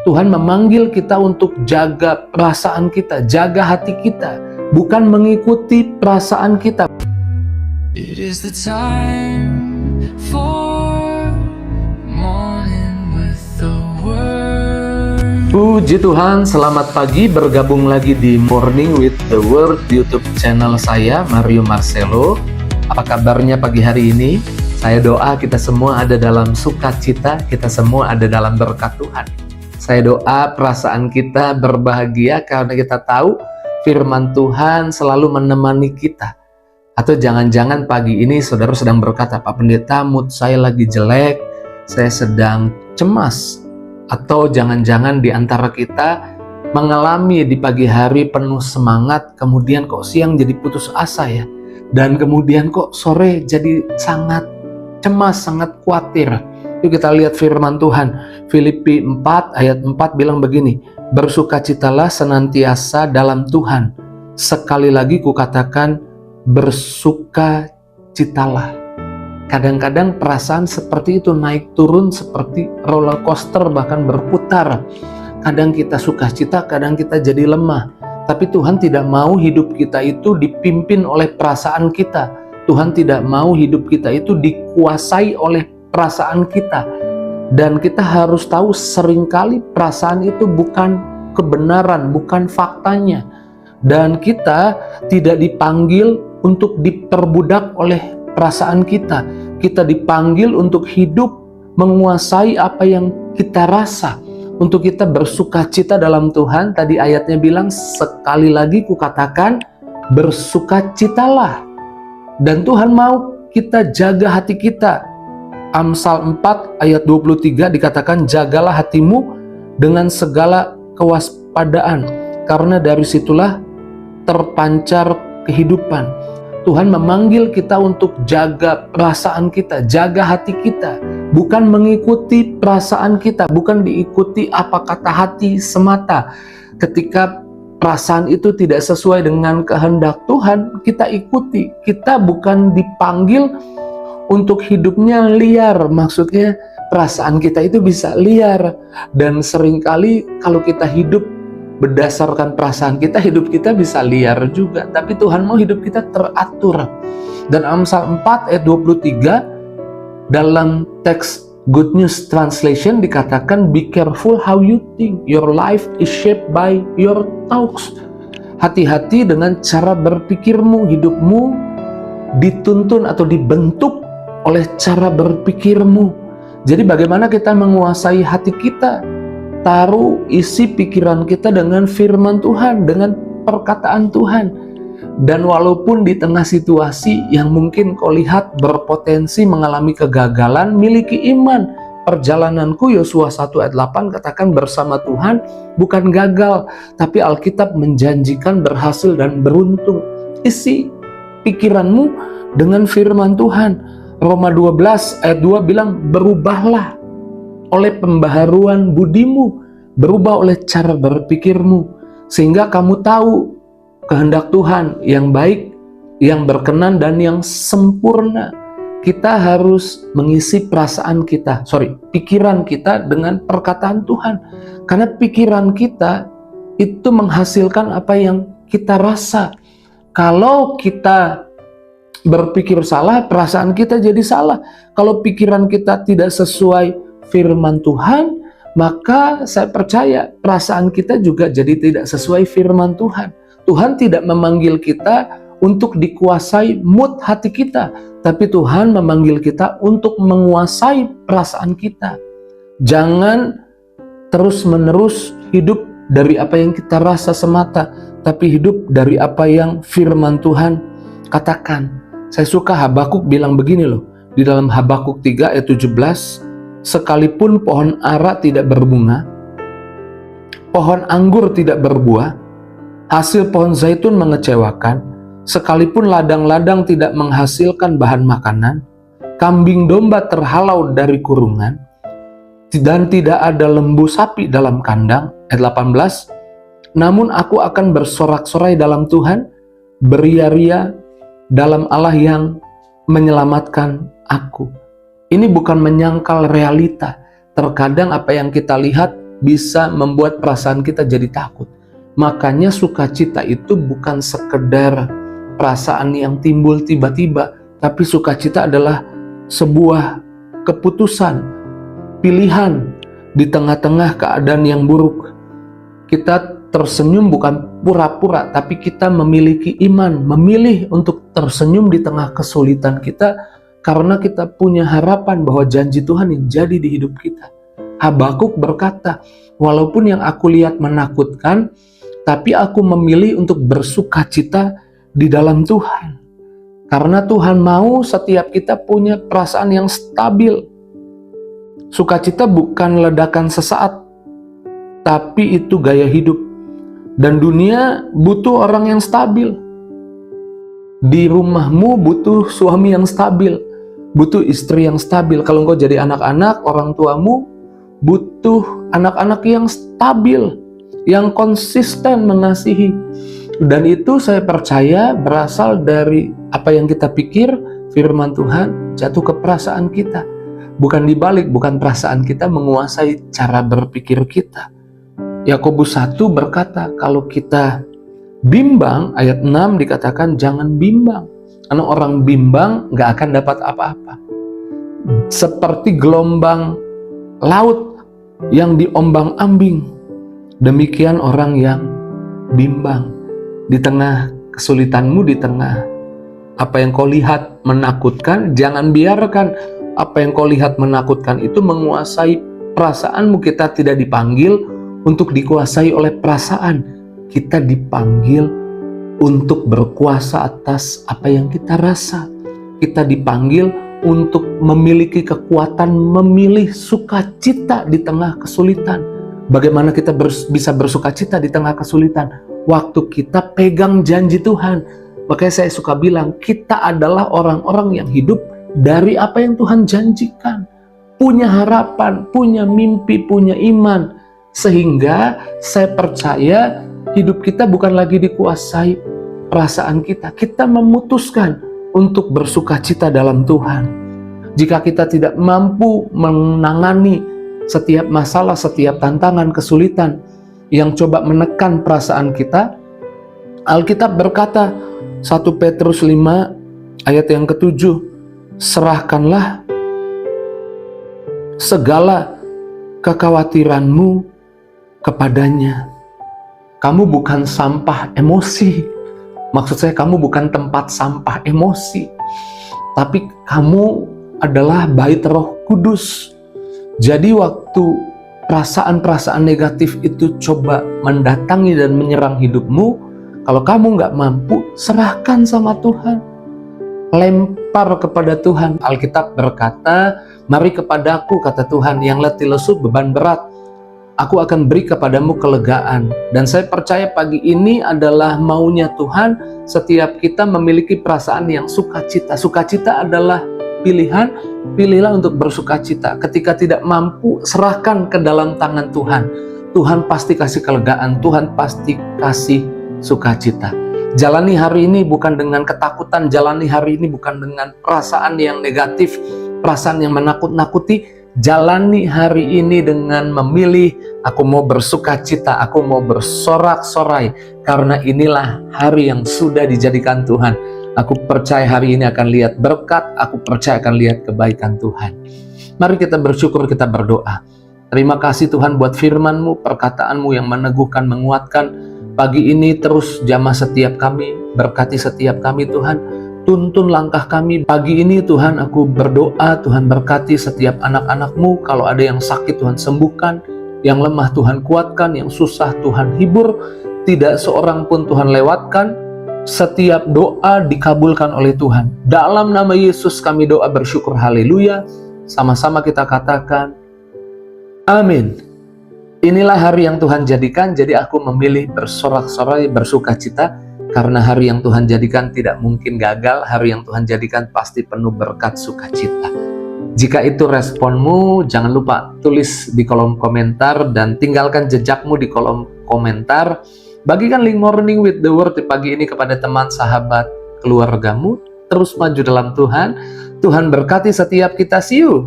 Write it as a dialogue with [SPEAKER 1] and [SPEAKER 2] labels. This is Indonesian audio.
[SPEAKER 1] Tuhan memanggil kita untuk jaga perasaan kita, jaga hati kita, bukan mengikuti perasaan kita.
[SPEAKER 2] It is the time for morning with the word.
[SPEAKER 1] Puji Tuhan, selamat pagi, bergabung lagi di Morning with the Word YouTube channel saya, Mario Marcelo. Apa kabarnya pagi hari ini? Saya doa kita semua ada dalam sukacita, kita semua ada dalam berkat Tuhan. Saya doa perasaan kita berbahagia karena kita tahu firman Tuhan selalu menemani kita. Atau jangan-jangan pagi ini saudara sedang berkata, Pak Pendeta, mood saya lagi jelek, saya sedang cemas. Atau jangan-jangan di antara kita mengalami di pagi hari penuh semangat, kemudian kok siang jadi putus asa ya. Dan kemudian kok sore jadi sangat cemas, sangat khawatir. Yuk kita lihat firman Tuhan. Filipi 4 ayat 4 bilang begini, bersukacitalah senantiasa dalam Tuhan. Sekali lagi kukatakan, bersukacitalah. Kadang-kadang perasaan seperti itu naik turun seperti roller coaster, bahkan berputar. Kadang kita sukacita, kadang kita jadi lemah. Tapi Tuhan tidak mau hidup kita itu dipimpin oleh perasaan kita. Tuhan tidak mau hidup kita itu dikuasai oleh perasaan kita. Dan kita harus tahu seringkali perasaan itu bukan kebenaran, bukan faktanya. Dan kita tidak dipanggil untuk diperbudak oleh perasaan kita. Kita dipanggil untuk hidup menguasai apa yang kita rasa. Untuk kita bersukacita dalam Tuhan. Tadi ayatnya bilang, sekali lagi kukatakan, bersukacitalah. Dan Tuhan mau kita jaga hati kita. Amsal 4 ayat 23 dikatakan, jagalah hatimu dengan segala kewaspadaan, karena dari situlah terpancar kehidupan. Tuhan memanggil kita untuk jaga perasaan kita, jaga hati kita, bukan mengikuti perasaan kita, bukan diikuti apa kata hati semata. Ketika perasaan itu tidak sesuai dengan kehendak Tuhan, kita ikuti. Kita bukan dipanggil untuk hidupnya liar. Maksudnya perasaan kita itu bisa liar. Dan seringkali kalau kita hidup berdasarkan perasaan kita, hidup kita bisa liar juga. Tapi Tuhan mau hidup kita teratur. Dan Amsal 4 ayat 23 dalam teks Good News Translation dikatakan, be careful how you think, your life is shaped by your thoughts. Hati-hati dengan cara berpikirmu, hidupmu dituntun atau dibentuk oleh cara berpikirmu. Jadi bagaimana kita menguasai hati kita? Taruh isi pikiran kita dengan firman Tuhan, dengan perkataan Tuhan. Dan walaupun di tengah situasi yang mungkin kau lihat berpotensi mengalami kegagalan, miliki iman. Perjalananku, Yosua 1 ayat 8 katakan, bersama Tuhan bukan gagal, tapi Alkitab menjanjikan berhasil dan beruntung. Isi pikiranmu dengan firman Tuhan. Roma 12 ayat 2 bilang, berubahlah oleh pembaharuan budimu, berubah oleh cara berpikirmu, sehingga kamu tahu kehendak Tuhan yang baik, yang berkenan, dan yang sempurna. Kita harus mengisi pikiran kita dengan perkataan Tuhan. Karena pikiran kita itu menghasilkan apa yang kita rasa. Kalau kita berpikir salah, perasaan kita jadi salah. Kalau pikiran kita tidak sesuai firman Tuhan, maka saya percaya perasaan kita juga jadi tidak sesuai firman Tuhan. Tuhan tidak memanggil kita untuk dikuasai mood hati kita, tapi Tuhan memanggil kita untuk menguasai perasaan kita. Jangan terus-menerus hidup dari apa yang kita rasa semata, tapi hidup dari apa yang firman Tuhan katakan. Saya suka Habakuk bilang begini loh, di dalam Habakuk 3 ayat 17, sekalipun pohon ara tidak berbunga, pohon anggur tidak berbuah, hasil pohon zaitun mengecewakan, sekalipun ladang-ladang tidak menghasilkan bahan makanan, kambing domba terhalau dari kurungan, dan tidak ada lembu sapi dalam kandang. Ayat 18, namun aku akan bersorak-sorai dalam Tuhan, beria-ria dalam Allah yang menyelamatkan aku. Ini bukan menyangkal realita. Terkadang apa yang kita lihat bisa membuat perasaan kita jadi takut. Makanya sukacita itu bukan sekedar perasaan yang timbul tiba-tiba, tapi sukacita adalah sebuah keputusan, pilihan di tengah-tengah keadaan yang buruk. Kita tersenyum bukan pura-pura, tapi kita memiliki iman, memilih untuk tersenyum di tengah kesulitan kita karena kita punya harapan bahwa janji Tuhan yang jadi di hidup kita. Habakuk berkata, walaupun yang aku lihat menakutkan, tapi aku memilih untuk bersukacita di dalam Tuhan. Karena Tuhan mau setiap kita punya perasaan yang stabil. Sukacita bukan ledakan sesaat, tapi itu gaya hidup. Dan dunia butuh orang yang stabil. Di rumahmu butuh suami yang stabil, butuh istri yang stabil. Kalau engkau jadi anak-anak, orang tuamu butuh anak-anak yang stabil, yang konsisten mengasihi. Dan itu saya percaya berasal dari apa yang kita pikir, firman Tuhan jatuh ke perasaan kita. Bukan dibalik, bukan perasaan kita menguasai cara berpikir kita. Yakobus 1 berkata, kalau kita bimbang, ayat 6 dikatakan jangan bimbang. Karena orang bimbang gak akan dapat apa-apa. Seperti gelombang laut yang diombang-ambing, demikian orang yang bimbang. Di tengah kesulitanmu, di tengah apa yang kau lihat menakutkan, jangan biarkan apa yang kau lihat menakutkan itu menguasai perasaanmu. Kita tidak dipanggil untuk dikuasai oleh perasaan. Kita dipanggil untuk berkuasa atas apa yang kita rasa. Kita dipanggil untuk memiliki kekuatan memilih sukacita di tengah kesulitan. Bagaimana kita bisa bersukacita di tengah kesulitan? Waktu kita pegang janji Tuhan. Makanya saya suka bilang, kita adalah orang-orang yang hidup dari apa yang Tuhan janjikan. Punya harapan, punya mimpi, punya iman. Sehingga saya percaya hidup kita bukan lagi dikuasai perasaan kita. Kita memutuskan untuk bersukacita dalam Tuhan. Jika kita tidak mampu menangani setiap masalah, setiap tantangan, kesulitan yang coba menekan perasaan kita, Alkitab berkata 1 Petrus 5 ayat yang ke-7, serahkanlah segala kekhawatiranmu kepadanya. Kamu bukan sampah emosi. Maksud saya, kamu bukan tempat sampah emosi, tapi kamu adalah bait Roh Kudus. Jadi waktu perasaan-perasaan negatif itu coba mendatangi dan menyerang hidupmu, kalau kamu nggak mampu, serahkan sama Tuhan. Lempar kepada Tuhan. Alkitab berkata, mari kepadaku, kata Tuhan, yang letih lesu beban berat, aku akan beri kepadamu kelegaan. Dan saya percaya pagi ini adalah maunya Tuhan, setiap kita memiliki perasaan yang sukacita. Sukacita adalah pilihan, pilihlah untuk bersukacita. Ketika tidak mampu, serahkan ke dalam tangan Tuhan. Tuhan pasti kasih kelegaan, Tuhan pasti kasih sukacita. Jalani hari ini bukan dengan ketakutan, jalani hari ini bukan dengan perasaan yang negatif, perasaan yang menakut-nakuti. Jalani hari ini dengan memilih, aku mau bersukacita, aku mau bersorak-sorai, karena inilah hari yang sudah dijadikan Tuhan. Aku percaya hari ini akan lihat berkat, aku percaya akan lihat kebaikan Tuhan. Mari kita bersyukur, kita berdoa. Terima kasih Tuhan buat firman-Mu, perkataan-Mu yang meneguhkan, menguatkan. Pagi ini terus jamah setiap kami, berkati setiap kami Tuhan. Tuntun langkah kami pagi ini Tuhan. Aku berdoa Tuhan berkati setiap anak-anak-Mu. Kalau ada yang sakit Tuhan sembuhkan, yang lemah Tuhan kuatkan, yang susah Tuhan hibur. Tidak seorang pun Tuhan lewatkan. Setiap doa dikabulkan oleh Tuhan. Dalam nama Yesus kami doa bersyukur, haleluya. Sama-sama kita katakan amin. Inilah hari yang Tuhan jadikan, jadi aku memilih bersorak-sorai, bersukacita. Karena hari yang Tuhan jadikan tidak mungkin gagal, hari yang Tuhan jadikan pasti penuh berkat sukacita. Jika itu responmu, jangan lupa tulis di kolom komentar dan tinggalkan jejakmu di kolom komentar. Bagikan link Morning with the Word di pagi ini kepada teman, sahabat, keluargamu. Terus maju dalam Tuhan. Tuhan berkati setiap kita. See you.